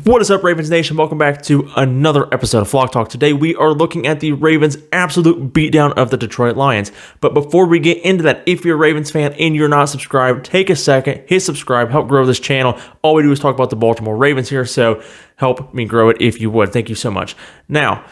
What is up, Ravens Nation? Welcome back to another episode of Flock Talk. Today, we are looking at the Ravens' absolute beatdown of the Detroit Lions. But before we get into that, if you're a Ravens fan and you're not subscribed, take a second, hit subscribe, help grow this channel. All we do is talk about the Baltimore Ravens here, so help me grow it if you would. Thank you so much. Now,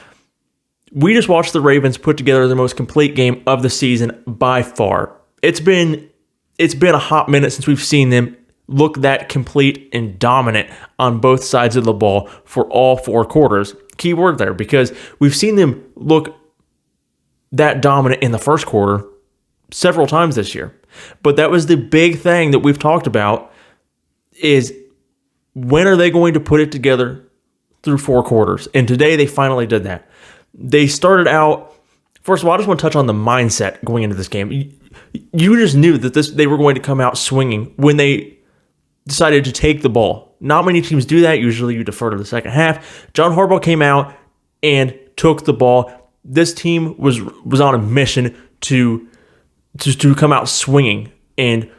we just watched the Ravens put together the most complete game of the season by far. It's been a hot minute since we've seen them look that complete and dominant on both sides of the ball for all four quarters. Key word there, because we've seen them look that dominant in the first quarter several times this year. But that was the big thing that we've talked about, is when are they going to put it together through four quarters? And today they finally did that. They started out, first of all, I just want to touch on the mindset going into this game. You just knew that they were going to come out swinging when they decided to take the ball. Not many teams do that. Usually you defer to the second half. John Harbaugh came out and took the ball. This team was on a mission to come out swinging and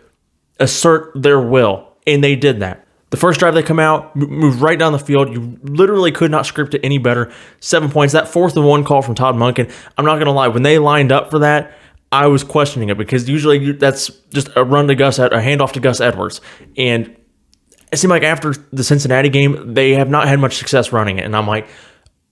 assert their will, and they did that. The first drive they come out, moved right down the field. You literally could not script it any better. 7 points. That 4th and 1 call from Todd Monken, I'm not going to lie, when they lined up for that, I was questioning it, because usually that's just a run to Gus, a handoff to Gus Edwards. And it seemed like after the Cincinnati game, they have not had much success running it. And I'm like,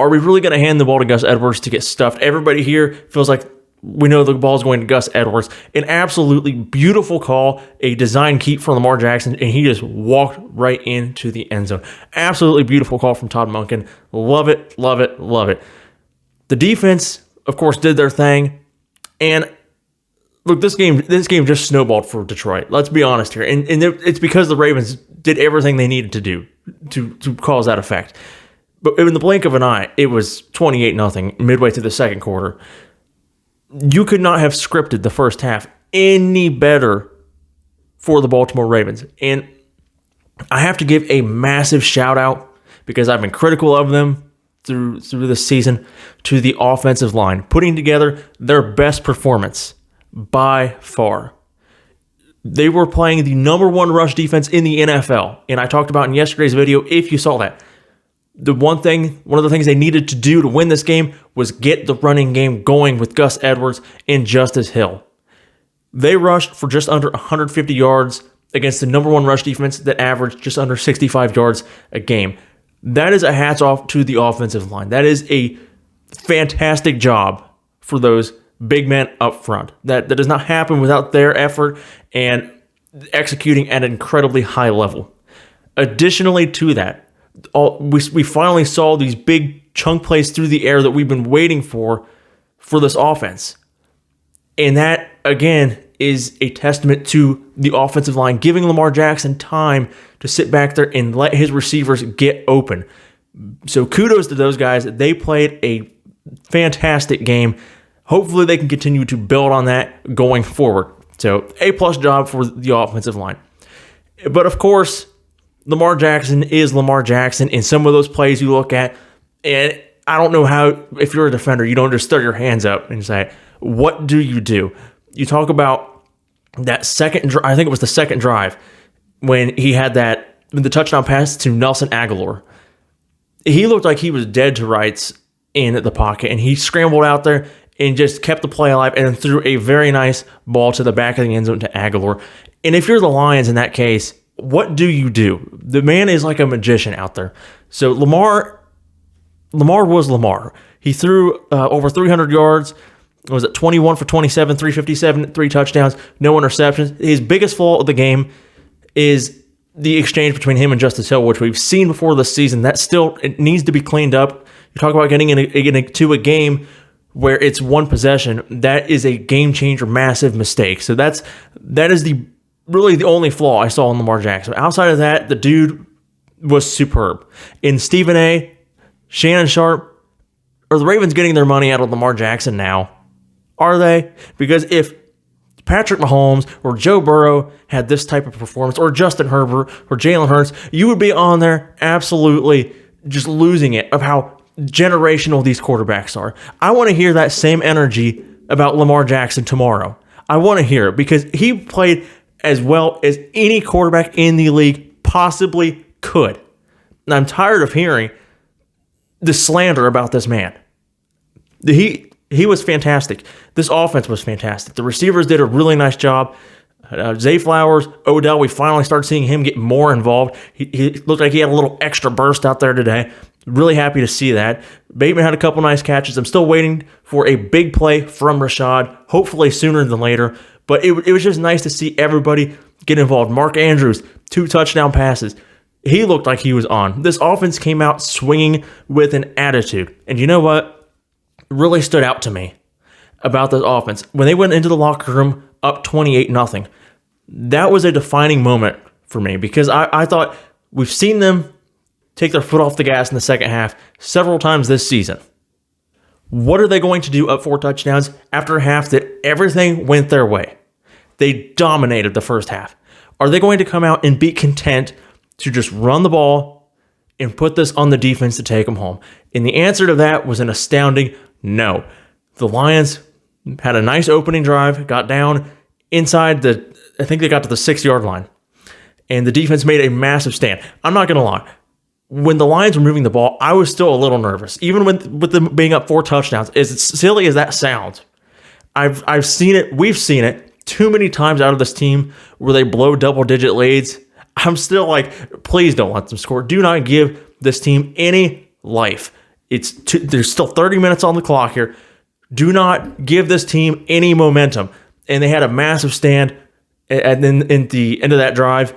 are we really going to hand the ball to Gus Edwards to get stuffed? Everybody here feels like we know the ball is going to Gus Edwards. An absolutely beautiful call, a design keep from Lamar Jackson, and he just walked right into the end zone. Absolutely beautiful call from Todd Monken. Love it, love it, love it. The defense, of course, did their thing. And look, this game just snowballed for Detroit. Let's be honest here. And it's because the Ravens did everything they needed to do to cause that effect. But in the blink of an eye, it was 28-0 midway through the second quarter. You could not have scripted the first half any better for the Baltimore Ravens. And I have to give a massive shout out, because I've been critical of them through this season, to the offensive line, putting together their best performance by far. They were playing the number one rush defense in the NFL. And I talked about in yesterday's video, if you saw that, one of the things they needed to do to win this game was get the running game going with Gus Edwards and Justice Hill. They rushed for just under 150 yards against the number one rush defense that averaged just under 65 yards a game. That is a hats off to the offensive line. That is a fantastic job for those big men up front. That does not happen without their effort and executing at an incredibly high level. Additionally to that, we finally saw these big chunk plays through the air that we've been waiting for this offense. And that, again, is a testament to the offensive line, giving Lamar Jackson time to sit back there and let his receivers get open. So kudos to those guys. They played a fantastic game. Hopefully they can continue to build on that going forward. So A+ job for the offensive line. But of course, Lamar Jackson is Lamar Jackson. In some of those plays you look at, and I don't know how, if you're a defender, you don't just throw your hands up and say, what do? You talk about that second, I think it was the second drive, when he had the touchdown pass to Nelson Aguilar. He looked like he was dead to rights in the pocket, and he scrambled out there and just kept the play alive and threw a very nice ball to the back of the end zone to Aguilar. And if you're the Lions in that case, what do? The man is like a magician out there. So Lamar was Lamar. He threw over 300 yards. Was it 21 for 27, 357, 3 touchdowns, no interceptions. His biggest flaw of the game is the exchange between him and Justice Hill, which we've seen before this season. That still, it needs to be cleaned up. You talk about getting into a game where it's one possession. That is a game changer, massive mistake. So that is really the only flaw I saw in Lamar Jackson. Outside of that, the dude was superb. In Stephen A., Shannon Sharp, are the Ravens getting their money out of Lamar Jackson now? Are they? Because if Patrick Mahomes or Joe Burrow had this type of performance, or Justin Herbert or Jalen Hurts, you would be on there absolutely just losing it of how generational these quarterbacks are. I want to hear that same energy about Lamar Jackson tomorrow. I want to hear it, because he played as well as any quarterback in the league possibly could. I'm tired of hearing the slander about this man. He was fantastic. This offense was fantastic. The receivers did a really nice job. Zay Flowers, Odell, we finally started seeing him get more involved. He looked like he had a little extra burst out there today. Really happy to see that. Bateman had a couple nice catches. I'm still waiting for a big play from Rashad, hopefully sooner than later. But it was just nice to see everybody get involved. Mark Andrews, 2 touchdown passes. He looked like he was on. This offense came out swinging with an attitude. And you know what really stood out to me about this offense? When they went into the locker room up 28-0, that was a defining moment for me because I thought we've seen them take their foot off the gas in the second half several times this season. What are they going to do up 4 touchdowns after a half that everything went their way? They dominated the first half. Are they going to come out and be content to just run the ball and put this on the defense to take them home? And the answer to that was an astounding no. The Lions had a nice opening drive, got down inside I think they got to the 6-yard line. And the defense made a massive stand. I'm not going to lie. When the Lions were moving the ball, I was still a little nervous. Even with them being up 4 touchdowns, as silly as that sounds, I've seen it, we've seen it too many times out of this team where they blow double-digit leads. I'm still like, please don't let them score. Do not give this team any life. There's still 30 minutes on the clock here. Do not give this team any momentum. And they had a massive stand and then in the end of that drive.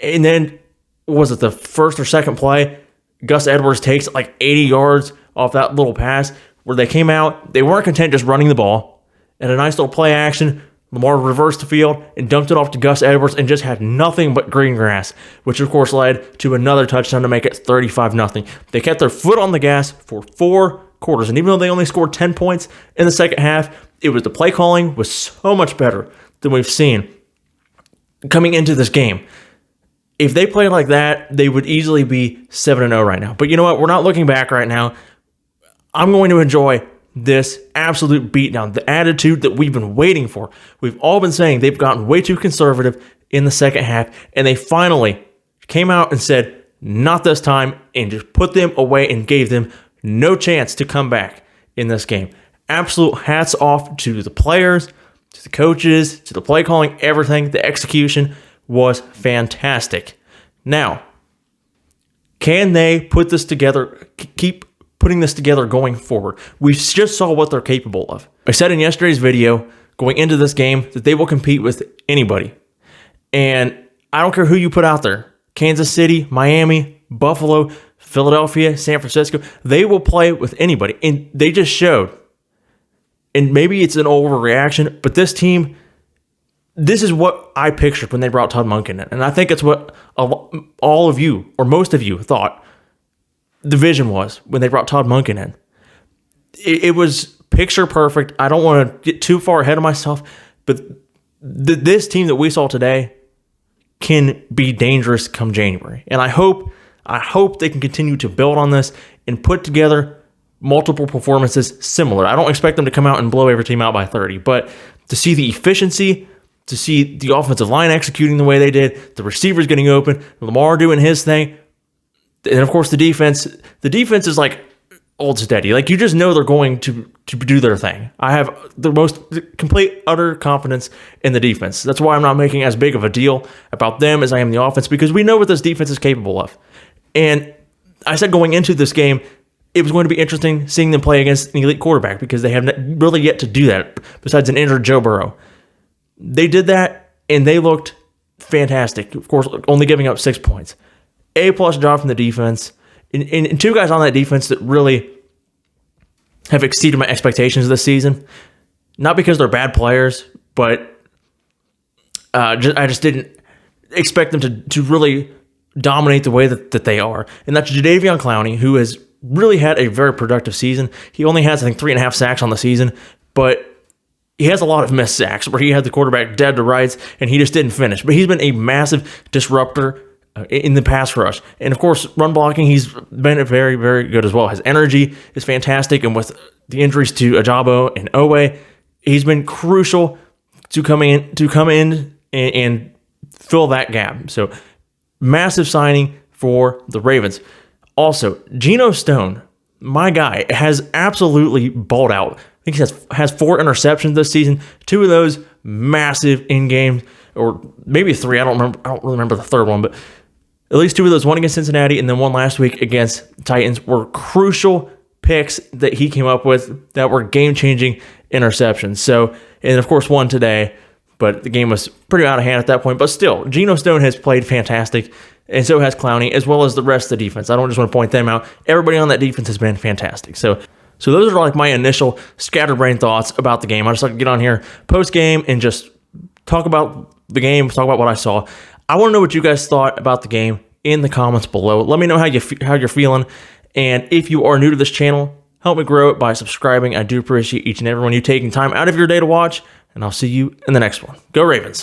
And then, was it the first or second play? Gus Edwards takes like 80 yards off that little pass where they came out. They weren't content just running the ball. And a nice little play action. Lamar reversed the field and dumped it off to Gus Edwards and just had nothing but green grass, which of course led to another touchdown to make it 35-0. They kept their foot on the gas for 4 quarters. And even though they only scored 10 points in the second half, the play calling was so much better than we've seen coming into this game. If they played like that, they would easily be 7-0 right now. But you know what? We're not looking back right now. I'm going to enjoy this absolute beatdown, the attitude that we've been waiting for. We've all been saying they've gotten way too conservative in the second half, and they finally came out and said, not this time, and just put them away and gave them no chance to come back in this game. Absolute hats off to the players, to the coaches, to the play calling, everything. The execution was fantastic. Now, can they put this together, keep putting this together going forward? We just saw what they're capable of. I said in yesterday's video, going into this game, that they will compete with anybody. And I don't care who you put out there. Kansas City, Miami, Buffalo, Philadelphia, San Francisco, they will play with anybody. And they just showed. And maybe it's an overreaction, but this team, this is what I pictured when they brought Todd Monken in. And I think it's what all of you, or most of you, thought the vision was when they brought Todd Monken in. It was picture perfect. I don't want to get too far ahead of myself, but this team that we saw today can be dangerous come January. And I hope they can continue to build on this and put together multiple performances similar. I don't expect them to come out and blow every team out by 30, but to see the efficiency, to see the offensive line executing the way they did, the receivers getting open, Lamar doing his thing, and of course the defense is like old steady. Like, you just know they're going to do their thing. I have the most complete, utter confidence in the defense. That's why I'm not making as big of a deal about them as I am the offense, because we know what this defense is capable of. And I said going into this game, it was going to be interesting seeing them play against an elite quarterback, because they have really yet to do that besides an injured Joe Burrow. They did that, and they looked fantastic. Of course, only giving up 6 points. A-plus job from the defense. And 2 guys on that defense that really have exceeded my expectations this season. Not because they're bad players, but I just didn't expect them to really dominate the way that they are. And that's Jadeveon Clowney, who has really had a very productive season. He only has, I think, 3.5 sacks on the season, but he has a lot of missed sacks where he had the quarterback dead to rights and he just didn't finish. But he's been a massive disruptor in the pass rush. And of course, run blocking, he's been very, very good as well. His energy is fantastic. And with the injuries to Ajabo and Owe, he's been crucial to come in and fill that gap. So massive signing for the Ravens. Also, Geno Stone, my guy, has absolutely balled out. I think he has 4 interceptions this season. 2 of those massive in game, or maybe 3. I don't really remember the third one, but at least 2 of those. One against Cincinnati, and then one last week against Titans were crucial picks that he came up with that were game-changing interceptions. So, and of course, one today, but the game was pretty out of hand at that point. But still, Geno Stone has played fantastic, and so has Clowney, as well as the rest of the defense. I don't just want to point them out. Everybody on that defense has been fantastic. So those are like my initial scatterbrain thoughts about the game. I just like to get on here post-game and just talk about the game, talk about what I saw. I want to know what you guys thought about the game in the comments below. Let me know how you're feeling. And if you are new to this channel, help me grow it by subscribing. I do appreciate each and every one of you taking time out of your day to watch, and I'll see you in the next one. Go Ravens.